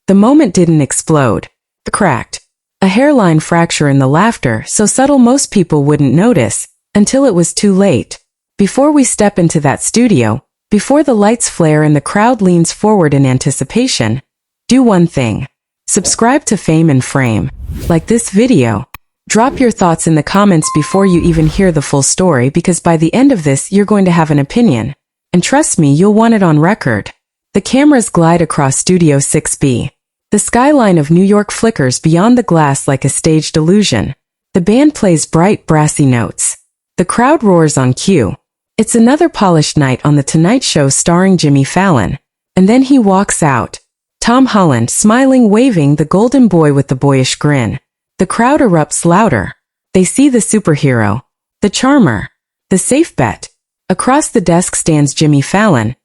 The moment didn't explode. It cracked. A hairline fracture in the laughter so subtle most people wouldn't notice, until it was too late. Before we step into that studio, before the lights flare and the crowd leans forward in anticipation, do one thing. Subscribe to Fame and Frame. Like this video. Drop your thoughts in the comments before you even hear the full story, because by the end of this you're going to have an opinion. And trust me, you'll want it on record. The cameras glide across Studio 6B. The skyline of New York flickers beyond the glass like a staged illusion. The band plays bright, brassy notes. The crowd roars on cue. It's another polished night on The Tonight Show starring Jimmy Fallon. And then he walks out. Tom Holland, smiling, waving, the golden boy with the boyish grin. The crowd erupts louder. They see the superhero. The charmer. The safe bet. Across the desk stands Jimmy Fallon.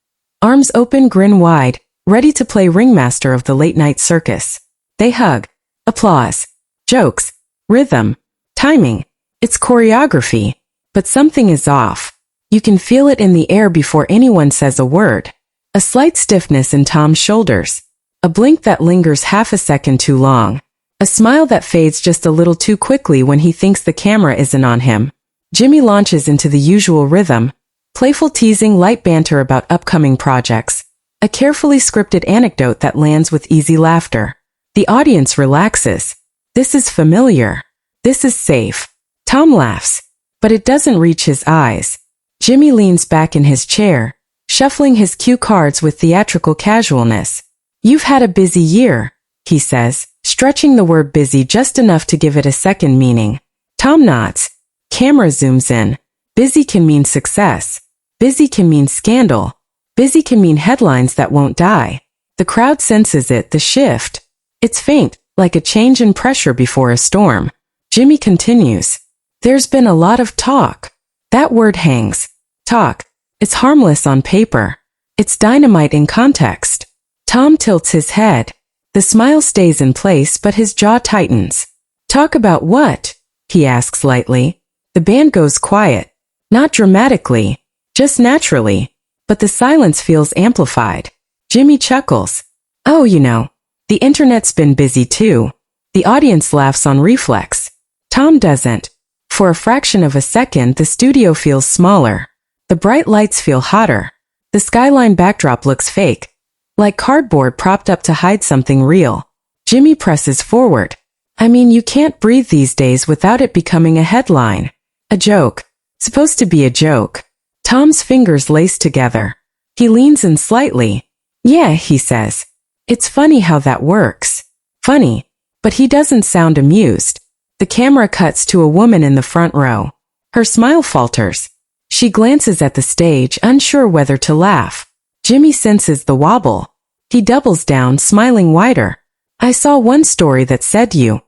Arms open, grin wide, ready to play ringmaster of the late-night circus. They hug. Applause. Jokes. Rhythm. Timing. It's choreography. But something is off. You can feel it in the air before anyone says a word. A slight stiffness in Tom's shoulders. A blink that lingers half a second too long. A smile that fades just a little too quickly when he thinks the camera isn't on him. Jimmy launches into the usual rhythm. Playful teasing, light banter about upcoming projects. A carefully scripted anecdote that lands with easy laughter. The audience relaxes. This is familiar. This is safe. Tom laughs. But it doesn't reach his eyes. Jimmy leans back in his chair, shuffling his cue cards with theatrical casualness. "You've had a busy year," he says, stretching the word busy just enough to give it a second meaning. Tom nods. Camera zooms in. Busy can mean success. Busy can mean scandal. Busy can mean headlines that won't die. The crowd senses it, the shift. It's faint, like a change in pressure before a storm. Jimmy continues. "There's been a lot of talk." That word hangs. Talk. It's harmless on paper. It's dynamite in context. Tom tilts his head. The smile stays in place, but his jaw tightens. "Talk about what?" he asks lightly. The band goes quiet. Not dramatically, just naturally. But the silence feels amplified. Jimmy chuckles. "Oh, the internet's been busy too." The audience laughs on reflex. Tom doesn't. For a fraction of a second, the studio feels smaller. The bright lights feel hotter. The skyline backdrop looks fake. Like cardboard propped up to hide something real. Jimmy presses forward. "I mean, you can't breathe these days without it becoming a headline. A joke. Supposed to be a joke." Tom's fingers lace together. He leans in slightly. "Yeah," he says. "It's funny how that works." Funny. But he doesn't sound amused. The camera cuts to a woman in the front row. Her smile falters. She glances at the stage, unsure whether to laugh. Jimmy senses the wobble. He doubles down, smiling wider. "I saw one story that said you."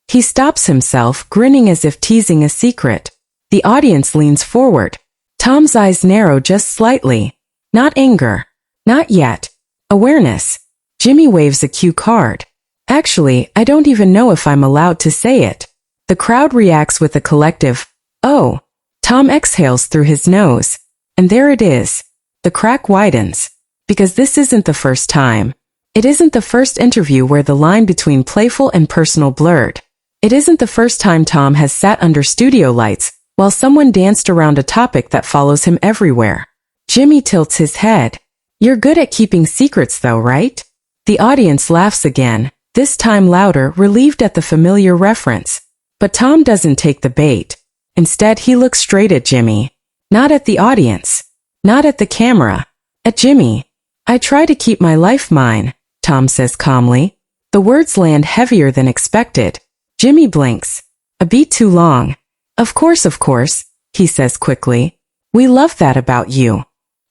He stops himself, grinning as if teasing a secret. The audience leans forward. Tom's eyes narrow just slightly. Not anger. Not yet. Awareness. Jimmy waves a cue card. "Actually, I don't even know if I'm allowed to say it." The crowd reacts with a collective, "Oh." Tom exhales through his nose. And there it is. The crack widens. Because this isn't the first time. It isn't the first interview where the line between playful and personal blurred. It isn't the first time Tom has sat under studio lights while someone danced around a topic that follows him everywhere. Jimmy tilts his head. "You're good at keeping secrets though, right?" The audience laughs again, this time louder, relieved at the familiar reference. But Tom doesn't take the bait. Instead, he looks straight at Jimmy. Not at the audience. Not at the camera. At Jimmy. "I try to keep my life mine," Tom says calmly. The words land heavier than expected. Jimmy blinks. "A beat too long." Of course," he says quickly. "We love that about you."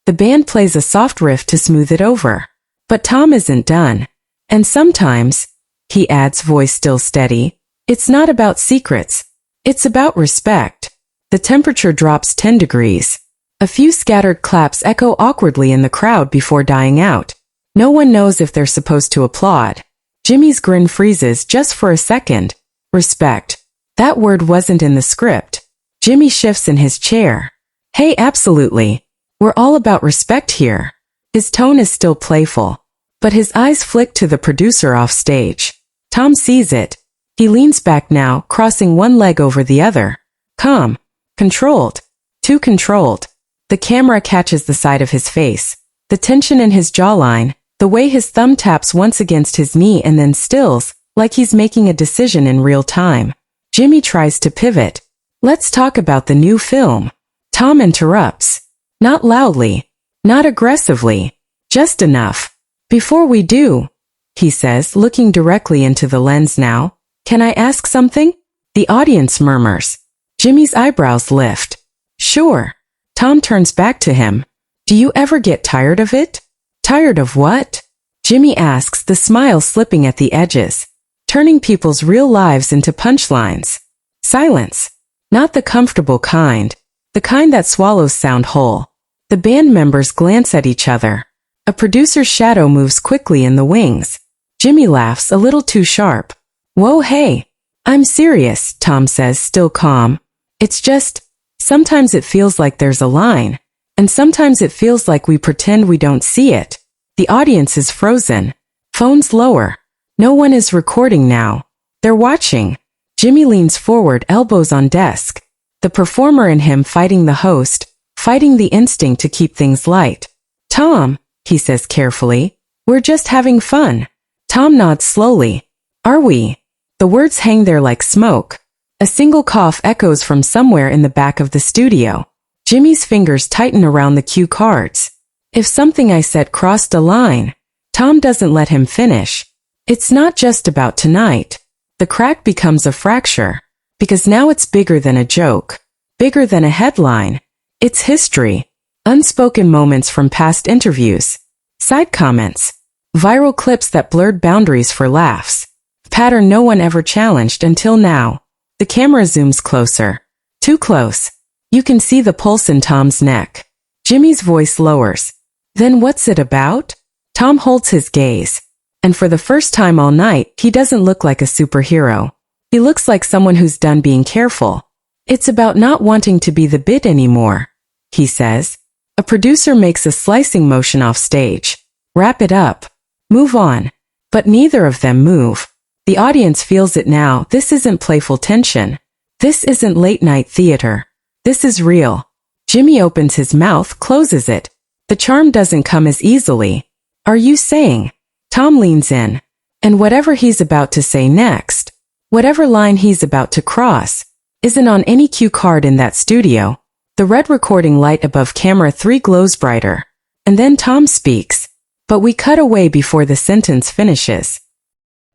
The band plays a soft riff to smooth it over. But Tom isn't done. "And sometimes," he adds, voice still steady, "it's not about secrets. It's about respect." The temperature drops 10 degrees. A few scattered claps echo awkwardly in the crowd before dying out. No one knows if they're supposed to applaud. Jimmy's grin freezes just for a second. Respect. That word wasn't in the script. Jimmy shifts in his chair. "Hey, absolutely. We're all about respect here." His tone is still playful. But his eyes flick to the producer off stage. Tom sees it. He leans back now, crossing one leg over the other. Calm. Controlled. Too controlled. The camera catches the side of his face. The tension in his jawline, the way his thumb taps once against his knee and then stills, like he's making a decision in real time. Jimmy tries to pivot. Let's talk about the new film. Tom interrupts. Not loudly. Not aggressively. Just enough. Before we do, he says, looking directly into the lens now, can I ask something? The audience murmurs. Jimmy's eyebrows lift. Sure. Tom turns back to him. Do you ever get tired of it? Tired of what? Jimmy asks, the smile slipping at the edges, turning people's real lives into punchlines. Silence. Not the comfortable kind. The kind that swallows sound whole. The band members glance at each other. A producer's shadow moves quickly in the wings. Jimmy laughs a little too sharp. Whoa, hey. I'm serious, Tom says, still calm. It's just, sometimes it feels like there's a line. And sometimes it feels like we pretend we don't see it. The audience is frozen. Phones lower. No one is recording now. They're watching. Jimmy leans forward, elbows on desk. The performer in him fighting the host, fighting the instinct to keep things light. Tom, he says carefully, we're just having fun. Tom nods slowly. Are we? The words hang there like smoke. A single cough echoes from somewhere in the back of the studio. Jimmy's fingers tighten around the cue cards. If something I said crossed a line, Tom doesn't let him finish. It's not just about tonight. The crack becomes a fracture, because now it's bigger than a joke, bigger than a headline. It's history. Unspoken moments from past interviews. Side comments. Viral clips that blurred boundaries for laughs. Pattern no one ever challenged until now. The camera zooms closer. Too close. You can see the pulse in Tom's neck. Jimmy's voice lowers. Then what's it about? Tom holds his gaze. And for the first time all night, he doesn't look like a superhero. He looks like someone who's done being careful. It's about not wanting to be the bit anymore, he says. A producer makes a slicing motion off stage. Wrap it up. Move on. But neither of them move. The audience feels it now. This isn't playful tension. This isn't late-night theater. This is real. Jimmy opens his mouth, closes it. The charm doesn't come as easily. Are you saying? Tom leans in. And whatever he's about to say next, whatever line he's about to cross, isn't on any cue card in that studio. The red recording light above camera 3 glows brighter. And then Tom speaks. But we cut away before the sentence finishes.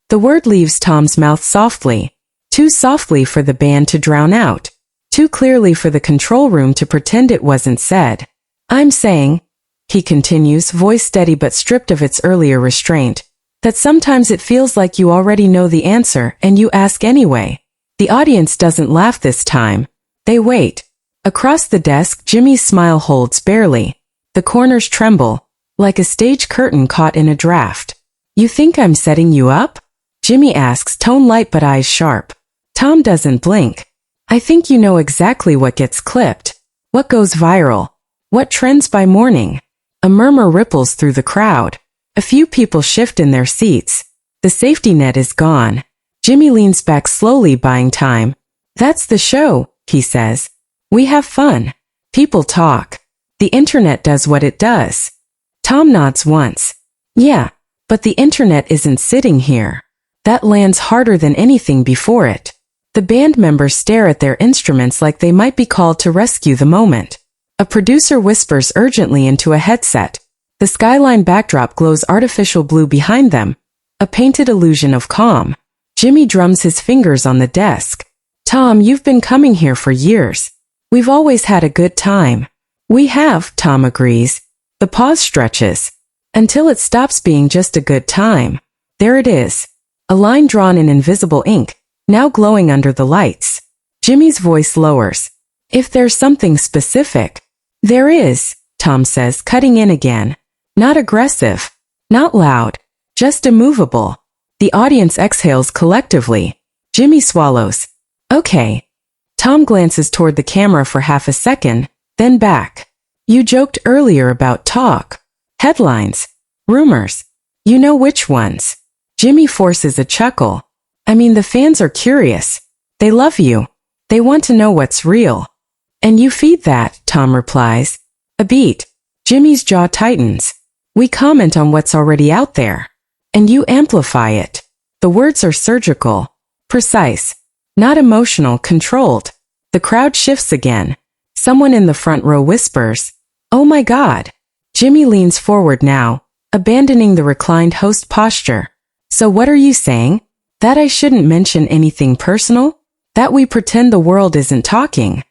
The word leaves Tom's mouth softly. Too softly for the band to drown out. Too clearly for the control room to pretend it wasn't said. I'm saying, he continues, voice steady but stripped of its earlier restraint, that sometimes it feels like you already know the answer and you ask anyway. The audience doesn't laugh this time. They wait. Across the desk, Jimmy's smile holds barely. The corners tremble, like a stage curtain caught in a draft. You think I'm setting you up? Jimmy asks, tone light but eyes sharp. Tom doesn't blink. I think you know exactly what gets clipped, what goes viral, what trends by morning. A murmur ripples through the crowd. A few people shift in their seats. The safety net is gone. Jimmy leans back slowly, buying time. That's the show, he says. We have fun. People talk. The internet does what it does. Tom nods once. Yeah, but the internet isn't sitting here. That lands harder than anything before it. The band members stare at their instruments like they might be called to rescue the moment. A producer whispers urgently into a headset. The skyline backdrop glows artificial blue behind them, a painted illusion of calm. Jimmy drums his fingers on the desk. Tom, you've been coming here for years. We've always had a good time. We have, Tom agrees. The pause stretches. Until it stops being just a good time. There it is. A line drawn in invisible ink, now glowing under the lights. Jimmy's voice lowers. If there's something specific. There is, Tom says, cutting in again. Not aggressive. Not loud. Just immovable. The audience exhales collectively. Jimmy swallows. Okay. Tom glances toward the camera for half a second, then back. You joked earlier about talk. Headlines. Rumors. You know which ones. Jimmy forces a chuckle. I mean, the fans are curious. They love you. They want to know what's real. And you feed that, Tom replies. A beat. Jimmy's jaw tightens. We comment on what's already out there. And you amplify it. The words are surgical. Precise. Not emotional, controlled. The crowd shifts again. Someone in the front row whispers, "Oh my God." Jimmy leans forward now, abandoning the reclined host posture. So what are you saying? That I shouldn't mention anything personal? That we pretend the world isn't talking?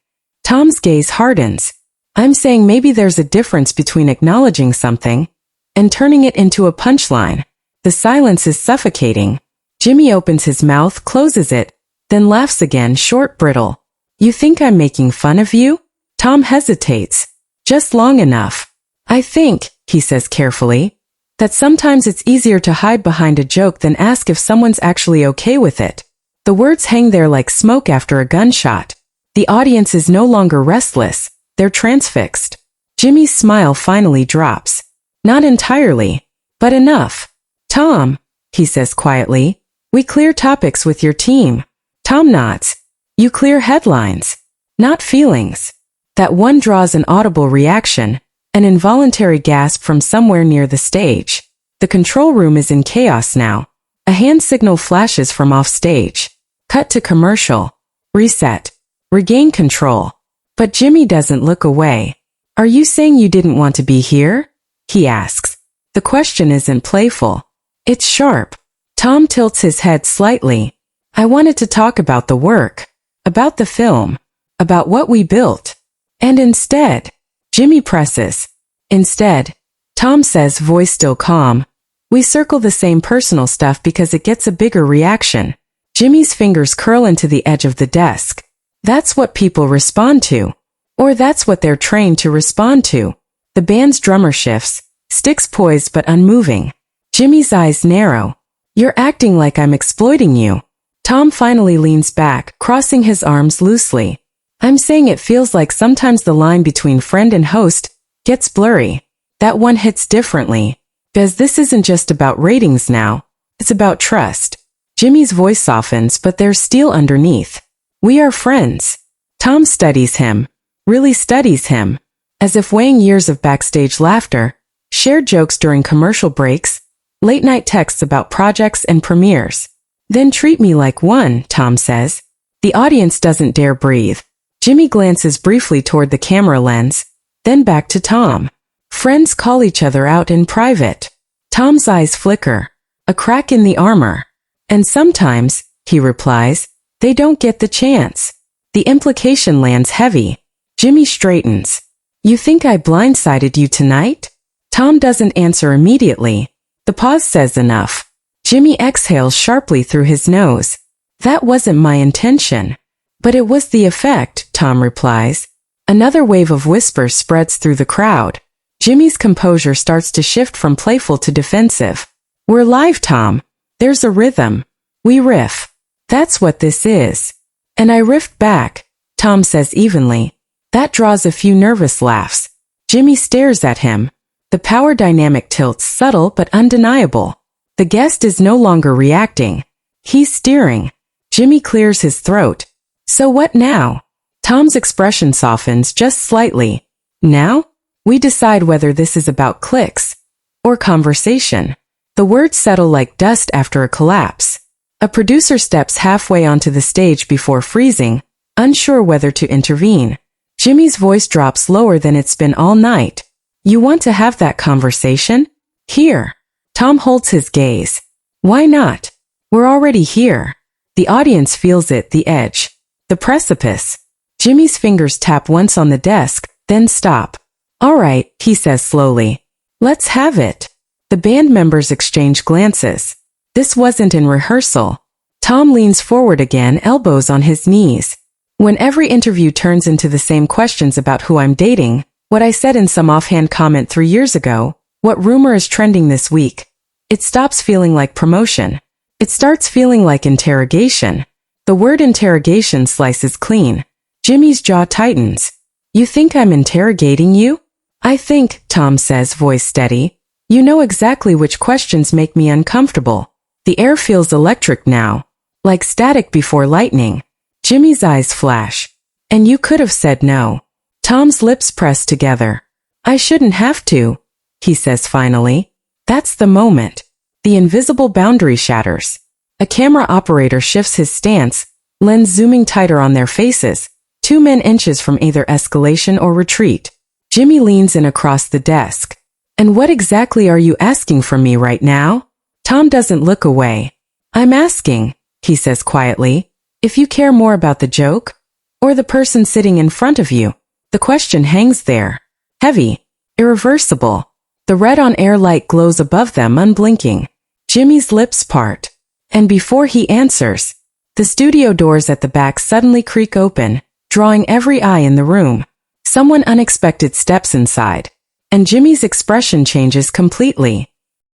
Tom's gaze hardens. I'm saying maybe there's a difference between acknowledging something and turning it into a punchline. The silence is suffocating. Jimmy opens his mouth, closes it, then laughs again, short, brittle. You think I'm making fun of you? Tom hesitates. Just long enough. I think, he says carefully, that sometimes it's easier to hide behind a joke than ask if someone's actually okay with it. The words hang there like smoke after a gunshot. The audience is no longer restless. They're transfixed. Jimmy's smile finally drops. Not entirely, but enough. Tom, he says quietly, we clear topics with your team. Tom nods. You clear headlines, not feelings. That one draws an audible reaction, an involuntary gasp from somewhere near the stage. The control room is in chaos now. A hand signal flashes from off stage. Cut to commercial. Reset. Regain control. But Jimmy doesn't look away. Are you saying you didn't want to be here? He asks. The question isn't playful. It's sharp. Tom tilts his head slightly. I wanted to talk about the work, about the film, about what we built. And instead, Jimmy presses. Instead, Tom says, voice still calm, we circle the same personal stuff because it gets a bigger reaction. Jimmy's fingers curl into the edge of the desk. That's what people respond to. Or that's what they're trained to respond to. The band's drummer shifts, sticks poised but unmoving. Jimmy's eyes narrow. You're acting like I'm exploiting you. Tom finally leans back, crossing his arms loosely. I'm saying it feels like sometimes the line between friend and host gets blurry. That one hits differently. Because this isn't just about ratings now. It's about trust. Jimmy's voice softens, but there's steel underneath. We are friends. Tom studies him. Really studies him. As if weighing years of backstage laughter, shared jokes during commercial breaks, late-night texts about projects and premieres. Then treat me like one, Tom says. The audience doesn't dare breathe. Jimmy glances briefly toward the camera lens, then back to Tom. Friends call each other out in private. Tom's eyes flicker. A crack in the armor. And sometimes, he replies, they don't get the chance. The implication lands heavy. Jimmy straightens. You think I blindsided you tonight? Tom doesn't answer immediately. The pause says enough. Jimmy exhales sharply through his nose. That wasn't my intention. But it was the effect, Tom replies. Another wave of whispers spreads through the crowd. Jimmy's composure starts to shift from playful to defensive. We're live, Tom. There's a rhythm. We riff. That's what this is. And I riffed back, Tom says evenly. That draws a few nervous laughs. Jimmy stares at him. The power dynamic tilts, subtle but undeniable. The guest is no longer reacting. He's steering. Jimmy clears his throat. So what now? Tom's expression softens just slightly. Now? We decide whether this is about clicks or conversation. The words settle like dust after a collapse. A producer steps halfway onto the stage before freezing, unsure whether to intervene. Jimmy's voice drops lower than it's been all night. You want to have that conversation? Here. Tom holds his gaze. Why not? We're already here. The audience feels it, the edge. The precipice. Jimmy's fingers tap once on the desk, then stop. All right, he says slowly. Let's have it. The band members exchange glances. This wasn't in rehearsal. Tom leans forward again, elbows on his knees. When every interview turns into the same questions about who I'm dating, what I said in some offhand comment 3 years ago, what rumor is trending this week, it stops feeling like promotion. It starts feeling like interrogation. The word interrogation slices clean. Jimmy's jaw tightens. You think I'm interrogating you? I think, Tom says, voice steady, You know exactly which questions make me uncomfortable. The air feels electric now, like static before lightning. Jimmy's eyes flash. And you could have said no. Tom's lips press together. I shouldn't have to, he says finally. That's the moment. The invisible boundary shatters. A camera operator shifts his stance, lens zooming tighter on their faces, 2 men inches from either escalation or retreat. Jimmy leans in across the desk. And what exactly are you asking from me right now? Tom doesn't look away. I'm asking, he says quietly, if you care more about the joke or the person sitting in front of you. The question hangs there. Heavy. Irreversible. The red on air light glows above them unblinking. Jimmy's lips part. And before he answers, the studio doors at the back suddenly creak open, drawing every eye in the room. Someone unexpected steps inside. And Jimmy's expression changes completely.